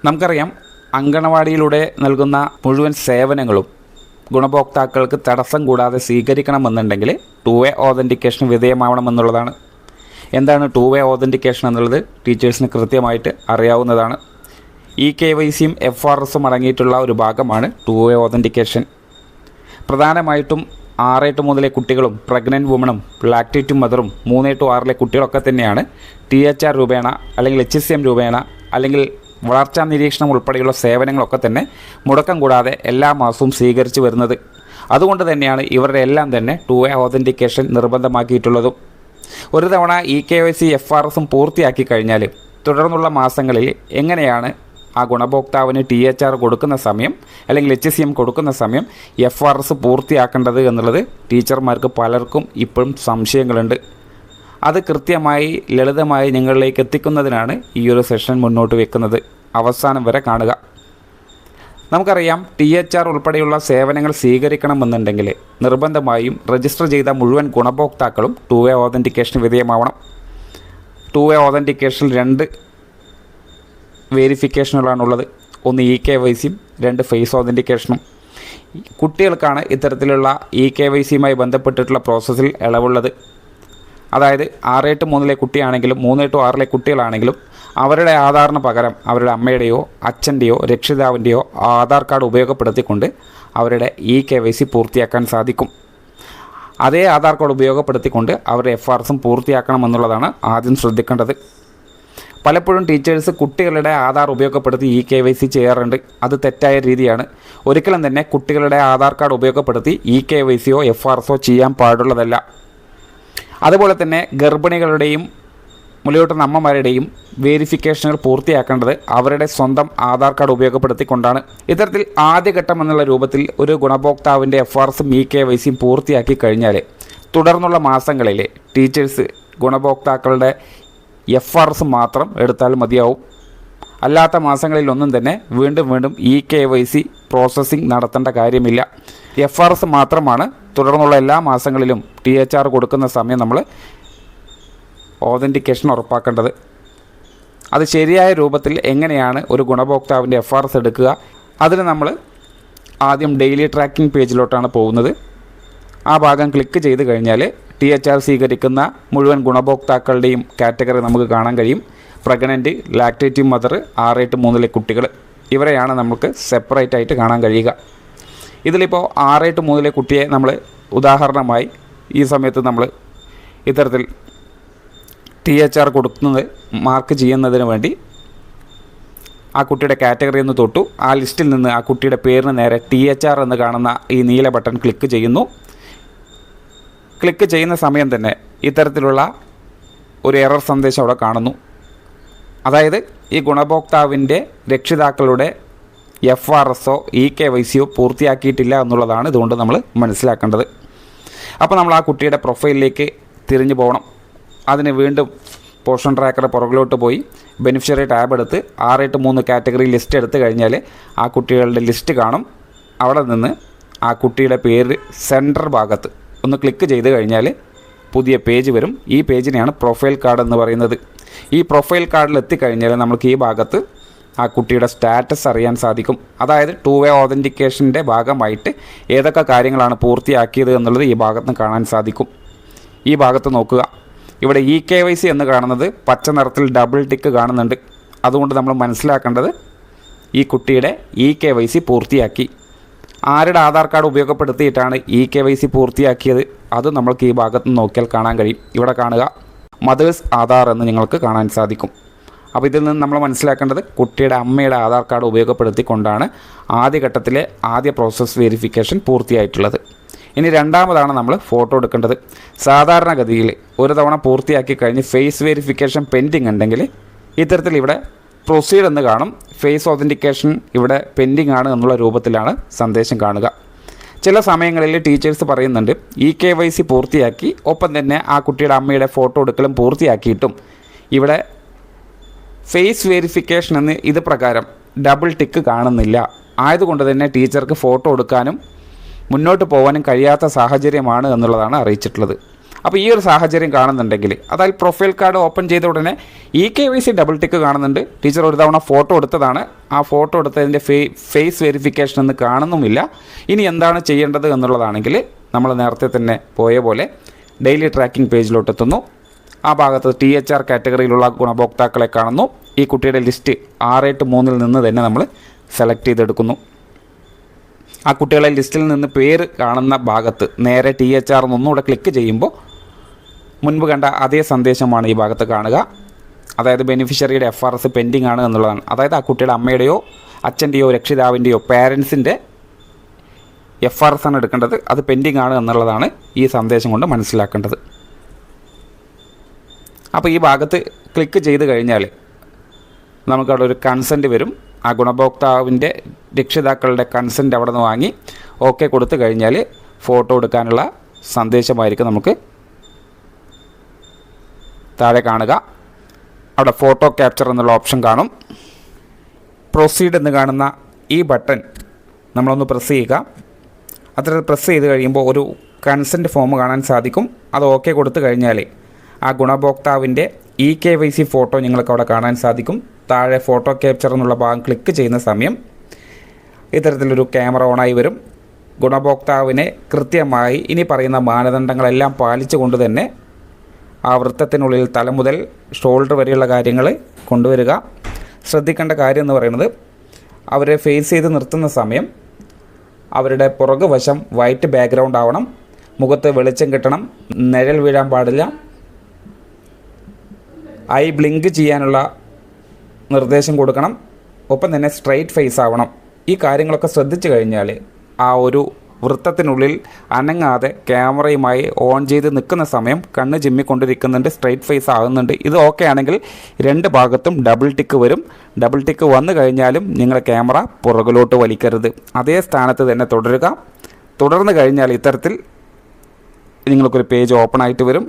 നമുക്കറിയാം, അങ്കണവാടിയിലൂടെ നൽകുന്ന മുഴുവൻ സേവനങ്ങളും ഗുണഭോക്താക്കൾക്ക് തടസ്സം കൂടാതെ സ്വീകരിക്കണമെന്നുണ്ടെങ്കിൽ 2-way ഓതൻറ്റിക്കേഷൻ വിധേയമാവണമെന്നുള്ളതാണ്. എന്താണ് 2-way ഓതൻറ്റിക്കേഷൻ എന്നുള്ളത് ടീച്ചേഴ്സിന് കൃത്യമായിട്ട് അറിയാവുന്നതാണ്. KYCയും FRSും അടങ്ങിയിട്ടുള്ള ഒരു ഭാഗമാണ് 2-way ഓതൻറ്റിക്കേഷൻ. പ്രധാനമായിട്ടും 6 മുതലെ കുട്ടികളും പ്രഗ്നൻറ്റ് വുമണും ലാക്റ്റേറ്റിംഗ് മദറും 3-6 കുട്ടികളൊക്കെ തന്നെയാണ് THR രൂപേണ അല്ലെങ്കിൽ HCM രൂപേണ അല്ലെങ്കിൽ വളർച്ചാ നിരീക്ഷണം ഉൾപ്പെടെയുള്ള സേവനങ്ങളൊക്കെ തന്നെ മുടക്കം കൂടാതെ എല്ലാ മാസവും സ്വീകരിച്ചു വരുന്നത്. അതുകൊണ്ട് തന്നെയാണ് ഇവരുടെ എല്ലാം തന്നെ 2-way ഓതൻറ്റിക്കേഷൻ നിർബന്ധമാക്കിയിട്ടുള്ളതും. ഒരു തവണ KYC FRSും പൂർത്തിയാക്കി കഴിഞ്ഞാൽ തുടർന്നുള്ള മാസങ്ങളിൽ എങ്ങനെയാണ് ആ ഗുണഭോക്താവിന് THR കൊടുക്കുന്ന സമയം അല്ലെങ്കിൽ HCM കൊടുക്കുന്ന സമയം FRS പൂർത്തിയാക്കേണ്ടത് എന്നുള്ളത് ടീച്ചർമാർക്ക് പലർക്കും ഇപ്പോഴും സംശയങ്ങളുണ്ട്. അത് കൃത്യമായി ലളിതമായി നിങ്ങളിലേക്ക് എത്തിക്കുന്നതിനാണ് ഈ ഒരു സെഷൻ മുന്നോട്ട് വെക്കുന്നത്. അവസാനം വരെ കാണുക. നമുക്കറിയാം, THR ഉൾപ്പെടെയുള്ള സേവനങ്ങൾ സ്വീകരിക്കണമെന്നുണ്ടെങ്കിൽ നിർബന്ധമായും രജിസ്റ്റർ ചെയ്ത മുഴുവൻ ഗുണഭോക്താക്കളും 2-way ഓതൻറ്റിക്കേഷന് വിധേയമാവണം. 2-way ഓതൻറ്റിക്കേഷനിൽ 2 വേരിഫിക്കേഷനുകളാണുള്ളത്. ഒന്ന് KYCയും 2 ഫേസ് ഓതൻറ്റിക്കേഷനും. കുട്ടികൾക്കാണ് ഇത്തരത്തിലുള്ള KYCയുമായി ബന്ധപ്പെട്ടിട്ടുള്ള പ്രോസസ്സിൽ ഇളവുള്ളത്. അതായത് 6-3 കുട്ടിയാണെങ്കിലും 3-6 കുട്ടികളാണെങ്കിലും അവരുടെ ആധാറിന് പകരം അവരുടെ അമ്മയുടെയോ അച്ഛൻ്റെയോ രക്ഷിതാവിൻ്റെയോ ആധാർ കാർഡ് ഉപയോഗപ്പെടുത്തിക്കൊണ്ട് അവരുടെ KYC പൂർത്തിയാക്കാൻ സാധിക്കും. അതേ ആധാർ കാർഡ് ഉപയോഗപ്പെടുത്തിക്കൊണ്ട് അവരുടെ FRSും പൂർത്തിയാക്കണമെന്നുള്ളതാണ് ആദ്യം ശ്രദ്ധിക്കേണ്ടത്. പലപ്പോഴും ടീച്ചേഴ്സ് കുട്ടികളുടെ ആധാർ ഉപയോഗപ്പെടുത്തി KYC ചെയ്യാറുണ്ട്. അത് തെറ്റായ രീതിയാണ്. ഒരിക്കലും തന്നെ കുട്ടികളുടെ ആധാർ കാർഡ് ഉപയോഗപ്പെടുത്തി KYCയോ FRSോ ചെയ്യാൻ പാടുള്ളതല്ല. അതുപോലെ തന്നെ ഗർഭിണികളുടെയും മുലയൂട്ടുന്ന അമ്മമാരുടെയും വേരിഫിക്കേഷനുകൾ പൂർത്തിയാക്കേണ്ടത് അവരുടെ സ്വന്തം ആധാർ കാർഡ് ഉപയോഗപ്പെടുത്തിക്കൊണ്ടാണ്. ഇത്തരത്തിൽ ആദ്യഘട്ടം എന്നുള്ള രൂപത്തിൽ ഒരു ഗുണഭോക്താവിൻ്റെ FRSും KYCയും പൂർത്തിയാക്കി കഴിഞ്ഞാൽ തുടർന്നുള്ള മാസങ്ങളിൽ ടീച്ചേഴ്സ് ഗുണഭോക്താക്കളുടെ FRS മാത്രം എടുത്താൽ മതിയാവും. അല്ലാത്ത മാസങ്ങളിലൊന്നും തന്നെ വീണ്ടും KYC പ്രോസസ്സിംഗ് നടത്തേണ്ട കാര്യമില്ല. FRS മാത്രമാണ് തുടർന്നുള്ള എല്ലാ മാസങ്ങളിലും THR കൊടുക്കുന്ന സമയം നമ്മൾ ഓതൻറ്റിക്കേഷൻ ഉറപ്പാക്കേണ്ടത്. അത് ശരിയായ രൂപത്തിൽ എങ്ങനെയാണ് ഒരു ഗുണഭോക്താവിൻ്റെ FRS എടുക്കുക? അതിന് നമ്മൾ ആദ്യം ഡെയിലി ട്രാക്കിംഗ് പേജിലോട്ടാണ് പോകുന്നത്. ആ ഭാഗം ക്ലിക്ക് ചെയ്ത് കഴിഞ്ഞാൽ THR സ്വീകരിക്കുന്ന മുഴുവൻ ഗുണഭോക്താക്കളുടെയും കാറ്റഗറി നമുക്ക് കാണാൻ കഴിയും. പ്രഗ്നൻറ്റ്, ലാക്റ്റേറ്റീവ് മദർ, 6-3 കുട്ടികൾ, ഇവരെയാണ് നമുക്ക് സെപ്പറേറ്റ് ആയിട്ട് കാണാൻ കഴിയുക. ഇതിലിപ്പോൾ 6-3 കുട്ടിയെ നമ്മൾ ഉദാഹരണമായി ഈ സമയത്ത് നമ്മൾ ഇത്തരത്തിൽ THR കൊടുക്കുന്നത് മാർക്ക് ചെയ്യുന്നതിന് വേണ്ടി ആ കുട്ടിയുടെ കാറ്റഗറി ഒന്ന് തൊട്ടു. ആ ലിസ്റ്റിൽ നിന്ന് ആ കുട്ടിയുടെ പേരിന് നേരെ THR എന്ന് കാണുന്ന ഈ നീല ബട്ടൺ ക്ലിക്ക് ചെയ്യുന്നു. ക്ലിക്ക് ചെയ്യുന്ന സമയം തന്നെ ഇത്തരത്തിലുള്ള ഒരു എറർ സന്ദേശം അവിടെ കാണുന്നു. അതായത് ഈ ഗുണഭോക്താവിൻ്റെ രക്ഷിതാക്കളുടെ FRSോ KYCയോ പൂർത്തിയാക്കിയിട്ടില്ല എന്നുള്ളതാണ് ഇതുകൊണ്ട് നമ്മൾ മനസ്സിലാക്കേണ്ടത്. അപ്പോൾ നമ്മൾ ആ കുട്ടിയുടെ പ്രൊഫൈലിലേക്ക് തിരിഞ്ഞു പോകണം. അതിന് വീണ്ടും പോർഷൻ ട്രാക്കർ പുറകിലോട്ട് പോയി ബെനിഫിഷ്യറി ടാബ് എടുത്ത് 6-3 കാറ്റഗറി ലിസ്റ്റ് എടുത്തു കഴിഞ്ഞാൽ ആ കുട്ടികളുടെ ലിസ്റ്റ് കാണും. അവിടെ നിന്ന് ആ കുട്ടിയുടെ പേര് സെൻറ്റർ ഭാഗത്ത് ഒന്ന് ക്ലിക്ക് ചെയ്ത് കഴിഞ്ഞാൽ പുതിയ പേജ് വരും. ഈ പേജിനെയാണ് പ്രൊഫൈൽ കാർഡ് എന്ന് പറയുന്നത്. ഈ പ്രൊഫൈൽ കാർഡിൽ എത്തിക്കഴിഞ്ഞാൽ നമുക്ക് ഈ ഭാഗത്ത് ആ കുട്ടിയുടെ സ്റ്റാറ്റസ് അറിയാൻ സാധിക്കും. അതായത് 2-way ഓതൻറ്റിക്കേഷൻ്റെ ഭാഗമായിട്ട് ഏതൊക്കെ കാര്യങ്ങളാണ് പൂർത്തിയാക്കിയത് എന്നുള്ളത് ഈ ഭാഗത്ത് കാണാൻ സാധിക്കും. ഈ ഭാഗത്ത് നോക്കുക, ഇവിടെ KYC എന്ന് കാണുന്നത് പച്ച നിറത്തിൽ ഡബിൾ ടിക്ക് കാണുന്നുണ്ട്. അതുകൊണ്ട് നമ്മൾ മനസ്സിലാക്കേണ്ടത് ഈ കുട്ടിയുടെ KYC പൂർത്തിയാക്കി. ആരുടെ ആധാർ കാർഡ് ഉപയോഗപ്പെടുത്തിയിട്ടാണ് KYC പൂർത്തിയാക്കിയത് അത് നമ്മൾക്ക് ഈ ഭാഗത്ത് നോക്കിയാൽ കാണാൻ കഴിയും. ഇവിടെ കാണുക, മദേഴ്സ് ആധാർ എന്ന് നിങ്ങൾക്ക് കാണാൻ സാധിക്കും. അപ്പോൾ ഇതിൽ നിന്ന് നമ്മൾ മനസ്സിലാക്കേണ്ടത് കുട്ടിയുടെ അമ്മയുടെ ആധാർ കാർഡ് ഉപയോഗപ്പെടുത്തിക്കൊണ്ടാണ് ആദ്യഘട്ടത്തിലെ ആദ്യ പ്രോസസ് വെരിഫിക്കേഷൻ പൂർത്തിയായിട്ടുള്ളത്. ഇനി രണ്ടാമതാണ് നമ്മൾ ഫോട്ടോ എടുക്കേണ്ടത്. സാധാരണഗതിയിൽ ഒരു തവണ പൂർത്തിയാക്കി കഴിഞ്ഞ് ഫേസ് വെരിഫിക്കേഷൻ പെൻഡിങ് ഉണ്ടെങ്കിൽ ഇത്തരത്തിൽ ഇവിടെ പ്രൊസീഡ് എന്ന് കാണും. ഫേസ് ഓതൻറ്റിക്കേഷൻ ഇവിടെ പെൻഡിങ് ആണ് എന്നുള്ള രൂപത്തിലാണ് സന്ദേശം കാണുക. ചില സമയങ്ങളിൽ ടീച്ചേഴ്സ് പറയുന്നുണ്ട് KYC പൂർത്തിയാക്കി ഒപ്പം തന്നെ ആ കുട്ടിയുടെ അമ്മയുടെ ഫോട്ടോ എടുക്കലും പൂർത്തിയാക്കിയിട്ടും ഇവിടെ ഫേസ് വെരിഫിക്കേഷൻ എന്ന് ഇത് പ്രകാരം ഡബിൾ ടിക്ക് കാണുന്നില്ല. ആയതുകൊണ്ട് തന്നെ ടീച്ചർക്ക് ഫോട്ടോ എടുക്കാനും മുന്നോട്ട് പോകാനും കഴിയാത്ത സാഹചര്യമാണ് എന്നുള്ളതാണ് അറിയിച്ചിട്ടുള്ളത്. അപ്പോൾ ഈ ഒരു സാഹചര്യം കാണുന്നുണ്ടെങ്കിൽ, അതായത് പ്രൊഫൈൽ കാർഡ് ഓപ്പൺ ചെയ്ത ഉടനെ EKYC ഡബിൾ ടിക്ക് കാണുന്നുണ്ട്, ടീച്ചർ ഒരു തവണ ഫോട്ടോ എടുത്തതാണ്, ആ ഫോട്ടോ എടുത്തതിൻ്റെ ഫേസ് വെരിഫിക്കേഷൻ എന്ന് കാണുന്നുമില്ല, ഇനി എന്താണ് ചെയ്യേണ്ടത് എന്നുള്ളതാണെങ്കിൽ നമ്മൾ നേരത്തെ തന്നെ പോയ പോലെ ഡെയിലി ട്രാക്കിംഗ് പേജിലോട്ട് എത്തുന്നു. ആ ഭാഗത്ത് THR കാറ്റഗറിയിലുള്ള ഗുണഭോക്താക്കളെ കാണുന്നു. ഈ കുട്ടിയുടെ ലിസ്റ്റ് 683 നിന്ന് തന്നെ നമ്മൾ സെലക്ട് ചെയ്തെടുക്കുന്നു. ആ കുട്ടികളെ ലിസ്റ്റിൽ നിന്ന് പേര് കാണുന്ന ഭാഗത്ത് നേരെ THR ഒന്നുകൂടെ ക്ലിക്ക് ചെയ്യുമ്പോൾ മുൻപ് കണ്ട അതേ സന്ദേശമാണ് ഈ ഭാഗത്ത് കാണുക. അതായത് ബെനിഫിഷ്യറിയുടെ FRS പെൻഡിങ് ആണ് എന്നുള്ളതാണ്. അതായത് ആ കുട്ടിയുടെ അമ്മയുടെയോ അച്ഛൻ്റെയോ രക്ഷിതാവിൻ്റെയോ പേരൻസിൻ്റെ FRS ആണ് എടുക്കേണ്ടത്, അത് പെൻഡിങ് ആണ് എന്നുള്ളതാണ് ഈ സന്ദേശം കൊണ്ട് മനസ്സിലാക്കേണ്ടത്. അപ്പോൾ ഈ ഭാഗത്ത് ക്ലിക്ക് ചെയ്ത് കഴിഞ്ഞാൽ നമുക്കവിടെ ഒരു കൺസെൻറ്റ് വരും. ആ ഗുണഭോക്താവിൻ്റെ രക്ഷിതാക്കളുടെ കൺസെൻറ്റ് അവിടെ നിന്ന് വാങ്ങി ഓക്കെ കൊടുത്തു കഴിഞ്ഞാൽ ഫോട്ടോ എടുക്കാനുള്ള സന്ദേശമായിരിക്കും നമുക്ക് താഴെ കാണുക. അവിടെ ഫോട്ടോ ക്യാപ്ചർ എന്നുള്ള ഓപ്ഷൻ കാണും. പ്രൊസീഡ് എന്ന് കാണുന്ന ഈ ബട്ടൺ നമ്മളൊന്ന് പ്രസ് ചെയ്യുക. അത്ര പ്രസ് ചെയ്ത് കഴിയുമ്പോൾ ഒരു കൺസെൻറ്റ് ഫോം കാണാൻ സാധിക്കും. അത് ഓക്കെ കൊടുത്തു കഴിഞ്ഞാൽ ആ ഗുണഭോക്താവിൻ്റെ EKYC ഫോട്ടോ നിങ്ങൾക്ക് അവിടെ കാണാൻ സാധിക്കും. താഴെ ഫോട്ടോ ക്യാപ്ചർ എന്നുള്ള ഭാഗം ക്ലിക്ക് ചെയ്യുന്ന സമയം ഇത്തരത്തിലൊരു ക്യാമറ ഓണായി വരും. ഗുണഭോക്താവിനെ കൃത്യമായി ഇനി പറയുന്ന മാനദണ്ഡങ്ങളെല്ലാം പാലിച്ചുകൊണ്ട് തന്നെ ആ വൃത്തത്തിനുള്ളിൽ തല മുതൽ ഷോൾഡർ വരെയുള്ള കാര്യങ്ങൾ കൊണ്ടുവരിക. ശ്രദ്ധിക്കേണ്ട കാര്യം എന്ന് പറയുന്നത്, അവരെ ഫേസ് ചെയ്ത് നിർത്തുന്ന സമയം അവരുടെ പുറകു വശം വൈറ്റ് ബാക്ക്ഗ്രൗണ്ട് ആവണം, മുഖത്ത് വെളിച്ചം കിട്ടണം, നിഴൽ വീഴാൻ പാടില്ല, ഐ ബ്ലിങ്ക് ചെയ്യാനുള്ള നിർദ്ദേശം കൊടുക്കണം, ഒപ്പം തന്നെ സ്ട്രെയിറ്റ് ഫേസ് ആവണം. ഈ കാര്യങ്ങളൊക്കെ ശ്രദ്ധിച്ചു കഴിഞ്ഞാൽ ആ ഒരു വൃത്തത്തിനുള്ളിൽ അനങ്ങാതെ ക്യാമറയുമായി ഓൺ ചെയ്ത് നിൽക്കുന്ന സമയം കണ്ണ് ചിമ്മിക്കൊണ്ടിരിക്കുന്നുണ്ട്, സ്ട്രെയിറ്റ് ഫേസ് ആകുന്നുണ്ട്. ഇത് ഓക്കെ ആണെങ്കിൽ രണ്ട് ഭാഗത്തും ഡബിൾ ടിക്ക് വരും. ഡബിൾ ടിക്ക് വന്നു കഴിഞ്ഞാലും നിങ്ങളുടെ ക്യാമറ പുറകിലോട്ട് വലിക്കരുത്, അതേ സ്ഥാനത്ത് തന്നെ തുടരുക. തുടർന്ന് കഴിഞ്ഞാൽ ഇത്തരത്തിൽ നിങ്ങൾക്കൊരു പേജ് ഓപ്പൺ ആയിട്ട് വരും.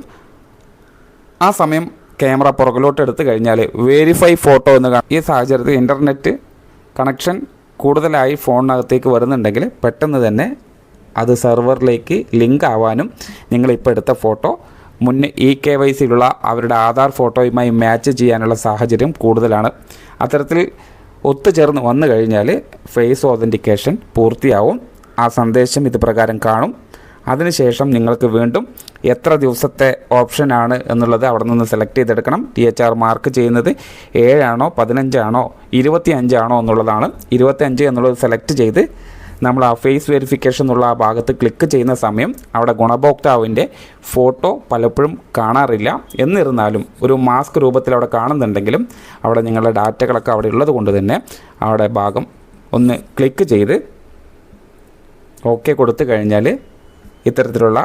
ആ സമയം ക്യാമറ പുറകിലോട്ട് എടുത്തു കഴിഞ്ഞാൽ വെരിഫൈ ഫോട്ടോ എന്ന് കാണും. ഈ സാഹചര്യത്തിൽ ഇൻ്റർനെറ്റ് കണക്ഷൻ കൂടുതലായി ഫോണിനകത്തേക്ക് വരുന്നുണ്ടെങ്കിൽ പെട്ടെന്ന് തന്നെ അത് സെർവറിലേക്ക് ലിങ്ക് ആവാനും നിങ്ങളിപ്പോൾ എടുത്ത ഫോട്ടോ മുന്നേ EKYCയിലുള്ള അവരുടെ ആധാർ ഫോട്ടോയുമായി മാച്ച് ചെയ്യാനുള്ള സാഹചര്യം കൂടുതലാണ്. അത്തരത്തിൽ ഒത്തുചേർന്ന് വന്നു കഴിഞ്ഞാൽ ഫേസ് ഓതൻറ്റിക്കേഷൻ പൂർത്തിയാവും. ആ സന്ദേശം ഇത് പ്രകാരം കാണും. അതിനുശേഷം നിങ്ങൾക്ക് വീണ്ടും എത്ര ദിവസത്തെ ഓപ്ഷനാണ് എന്നുള്ളത് അവിടെ നിന്ന് സെലക്ട് ചെയ്തെടുക്കണം. THR മാർക്ക് ചെയ്യുന്നത് 7 ആണോ 15 ആണോ 25 ആണോ എന്നുള്ളതാണ്. 25 എന്നുള്ളത് സെലക്ട് ചെയ്ത് നമ്മൾ ആ ഫേസ് വെരിഫിക്കേഷൻ എന്നുള്ള ആ ഭാഗത്ത് ക്ലിക്ക് ചെയ്യുന്ന സമയം അവിടെ ഗുണഭോക്താവിൻ്റെ ഫോട്ടോ പലപ്പോഴും കാണാറില്ല. എന്നിരുന്നാലും ഒരു മാസ്ക് രൂപത്തിൽ അവിടെ കാണുന്നുണ്ടെങ്കിലും അവിടെ നിങ്ങളുടെ ഡാറ്റകളൊക്കെ അവിടെ ഉള്ളത് കൊണ്ട് തന്നെ അവിടെ ഭാഗം ഒന്ന് ക്ലിക്ക് ചെയ്ത് ഓക്കെ കൊടുത്തു കഴിഞ്ഞാൽ ഇത്തരത്തിലുള്ള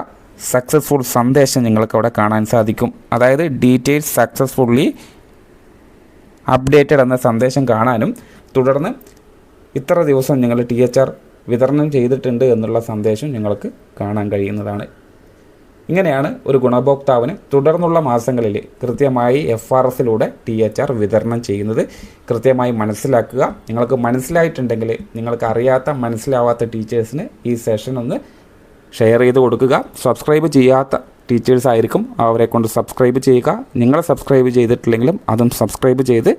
സക്സസ്ഫുൾ സന്ദേശം നിങ്ങൾക്ക് അവിടെ കാണാൻ സാധിക്കും. അതായത് ഡീറ്റെയിൽസ് സക്സസ്ഫുള്ളി അപ്ഡേറ്റഡ് എന്ന സന്ദേശം കാണാനും തുടർന്ന് ഇത്ര ദിവസം നിങ്ങൾ THR വിതരണം ചെയ്തിട്ടുണ്ട് എന്നുള്ള സന്ദേശം നിങ്ങൾക്ക് കാണാൻ കഴിയുന്നതാണ്. ഇങ്ങനെയാണ് ഒരു ഗുണഭോക്താവിന് തുടർന്നുള്ള മാസങ്ങളിൽ കൃത്യമായി FRSലൂടെ THR വിതരണം ചെയ്യുന്നത്. കൃത്യമായി മനസ്സിലാക്കുക. നിങ്ങൾക്ക് മനസ്സിലായിട്ടുണ്ടെങ്കിൽ നിങ്ങൾക്ക് അറിയാത്ത മനസ്സിലാവാത്ത ടീച്ചേഴ്സിന് ഈ സെഷൻ ഒന്ന് ഷെയർ ചെയ്ത് കൊടുക്കുക. സബ്സ്ക്രൈബ് ചെയ്യാത്ത ടീച്ചേഴ്സ് ആയിരിക്കും, അവരെ കൊണ്ട് സബ്സ്ക്രൈബ് ചെയ്യുക. നിങ്ങൾ സബ്സ്ക്രൈബ് ചെയ്തിട്ടില്ലെങ്കിലും അതും സബ്സ്ക്രൈബ് ചെയ്ത്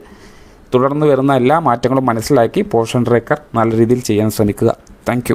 തുടർന്ന് വരുന്ന എല്ലാ മാറ്റങ്ങളും മനസ്സിലാക്കി പോർഷൻ ട്രാക്കർ നല്ല രീതിയിൽ ചെയ്യാൻ ശ്രമിക്കുക. താങ്ക്